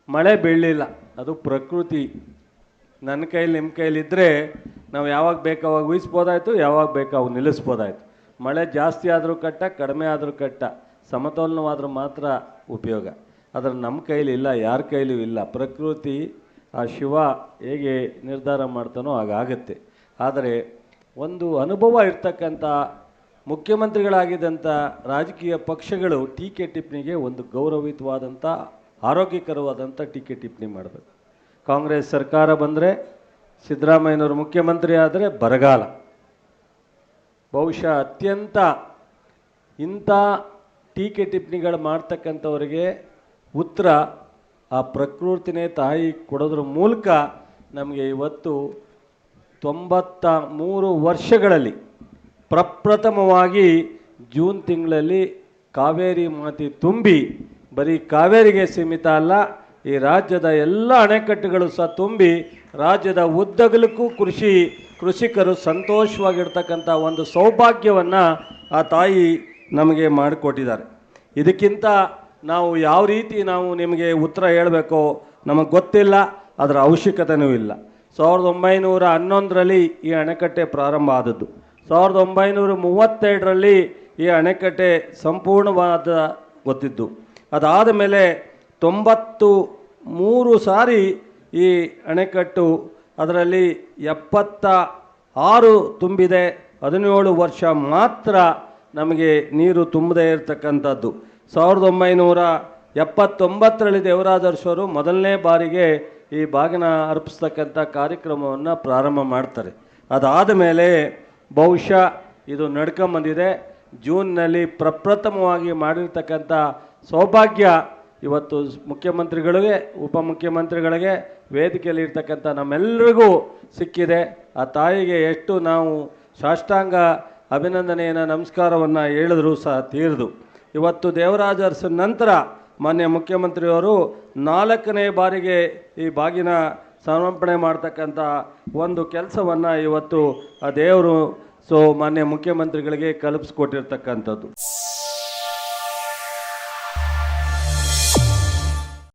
ಮಳೆ ಬೀಳಲಿಲ್ಲ, ಅದು ಪ್ರಕೃತಿ. ನನ್ನ ಕೈಲಿ ನಿಮ್ಮ ಕೈಲಿದ್ದರೆ ನಾವು ಯಾವಾಗ ಬೇಕು ಅವಾಗ ಊಹಿಸ್ಬೋದಾಯ್ತು, ಯಾವಾಗ ಬೇಕು ಅವಾಗ ನಿಲ್ಲಿಸ್ಬೋದಾಯ್ತು. ಮಳೆ ಜಾಸ್ತಿ ಆದರೂ ಕಟ್ಟ, ಕಡಿಮೆ ಆದರೂ ಕಟ್ಟ, ಸಮತೋಲನವಾದರೂ ಮಾತ್ರ ಉಪಯೋಗ. ಆದರೆ ನಮ್ಮ ಕೈಲಿ ಇಲ್ಲ, ಯಾರ ಕೈಲೂ ಇಲ್ಲ. ಪ್ರಕೃತಿ, ಆ ಶಿವ ಹೇಗೆ ನಿರ್ಧಾರ ಮಾಡ್ತಾನೋ ಹಾಗಾಗತ್ತೆ. ಆದರೆ ಒಂದು ಅನುಭವ ಇರ್ತಕ್ಕಂಥ ಮುಖ್ಯಮಂತ್ರಿಗಳಾಗಿದ್ದಂಥ ರಾಜಕೀಯ ಪಕ್ಷಗಳು ಟೀಕೆ ಟಿಪ್ಪಣಿಗೆ ಒಂದು ಗೌರವಯುತವಾದಂಥ ಆರೋಗ್ಯಕರವಾದಂಥ ಟೀಕೆ ಟಿಪ್ಪಣಿ ಮಾಡಬೇಕು. ಕಾಂಗ್ರೆಸ್ ಸರ್ಕಾರ ಬಂದರೆ, ಸಿದ್ದರಾಮಯ್ಯನವರು ಮುಖ್ಯಮಂತ್ರಿ ಆದರೆ ಬರಗಾಲ. ಬಹುಶಃ ಅತ್ಯಂತ ಇಂಥ ಟೀಕೆ ಟಿಪ್ಪಣಿಗಳು ಮಾಡ್ತಕ್ಕಂಥವರಿಗೆ ಉತ್ತರ ಆ ಪ್ರಕೃತಿನೇ ತಾಯಿ ಕೊಡೋದ್ರ ಮೂಲಕ ನಮಗೆ ಇವತ್ತು 93 ವರ್ಷಗಳಲ್ಲಿ ಪ್ರಪ್ರಥಮವಾಗಿ ಜೂನ್ ತಿಂಗಳಲ್ಲಿ ಕಾವೇರಿ ಮಾತೆ ತುಂಬಿ, ಬರೀ ಕಾವೇರಿಗೆ ಸೀಮಿತ ಅಲ್ಲ, ಈ ರಾಜ್ಯದ ಎಲ್ಲ ಅಣೆಕಟ್ಟುಗಳು ಸಹ ತುಂಬಿ ರಾಜ್ಯದ ಉದ್ದಗಲಕ್ಕೂ ಕೃಷಿಕರು ಸಂತೋಷವಾಗಿರ್ತಕ್ಕಂಥ ಒಂದು ಸೌಭಾಗ್ಯವನ್ನು ಆ ತಾಯಿ ನಮಗೆ ಮಾಡಿಕೊಟ್ಟಿದ್ದಾರೆ. ಇದಕ್ಕಿಂತ ನಾವು ಯಾವ ರೀತಿ ನಾವು ನಿಮಗೆ ಉತ್ತರ ಹೇಳಬೇಕೋ ನಮಗೆ ಗೊತ್ತಿಲ್ಲ, ಅದರ ಅವಶ್ಯಕತೆಯೂ ಇಲ್ಲ. 1911ರಲ್ಲಿ ಈ ಅಣೆಕಟ್ಟೆ ಪ್ರಾರಂಭ ಆದದ್ದು. 1932ರಲ್ಲಿ ಈ ಅಣೆಕಟ್ಟೆ ಸಂಪೂರ್ಣವಾದ ಗೊತ್ತಿದ್ದು. ಅದಾದ ಮೇಲೆ 93 ಸಾರಿ ಈ ಅಣೆಕಟ್ಟು, ಅದರಲ್ಲಿ 76 ತುಂಬಿದೆ. 17 ವರ್ಷ ಮಾತ್ರ ನಮಗೆ ನೀರು ತುಂಬದೇ ಇರತಕ್ಕಂಥದ್ದು. 1979ರಲ್ಲಿ ದೇವರಾಜ ಅರಸರು ಮೊದಲನೇ ಬಾರಿಗೆ ಈ ಬಾಗಿನ ಅರ್ಪಿಸ್ತಕ್ಕಂಥ ಕಾರ್ಯಕ್ರಮವನ್ನು ಪ್ರಾರಂಭ ಮಾಡ್ತಾರೆ. ಅದಾದ ಮೇಲೆ ಬಹುಶಃ ಇದು ನಡ್ಕೊಂಬಂದಿದೆ. ಜೂನ್ನಲ್ಲಿ ಪ್ರಪ್ರಥಮವಾಗಿ ಮಾಡಿರ್ತಕ್ಕಂಥ ಸೌಭಾಗ್ಯ ಇವತ್ತು ಮುಖ್ಯಮಂತ್ರಿಗಳಿಗೆ, ಉಪಮುಖ್ಯಮಂತ್ರಿಗಳಿಗೆ, ವೇದಿಕೆಯಲ್ಲಿ ಇರ್ತಕ್ಕಂಥ ನಮ್ಮೆಲ್ಲರಿಗೂ ಸಿಕ್ಕಿದೆ. ಆ ತಾಯಿಗೆ ಎಷ್ಟು ನಾವು ಸಾಷ್ಟಾಂಗ ಅಭಿನಂದನೆಯನ್ನು, ನಮಸ್ಕಾರವನ್ನು ಹೇಳಿದ್ರು ಸಹ ತೀರದು. ಇವತ್ತು ದೇವರಾಜ ಅರಸನ ನಂತರ ಮಾನ್ಯ ಮುಖ್ಯಮಂತ್ರಿಯವರು 4ನೇ ಬಾರಿಗೆ ಈ ಬಾಗಿನ ಸಮರ್ಪಣೆ ಮಾಡ್ತಕ್ಕಂಥ ಒಂದು ಕೆಲಸವನ್ನು ಇವತ್ತು ಆ ದೇವರು ಮಾನ್ಯ ಮುಖ್ಯಮಂತ್ರಿಗಳಿಗೆ ಕಲ್ಪಿಸ್ಕೊಟ್ಟಿರ್ತಕ್ಕಂಥದ್ದು.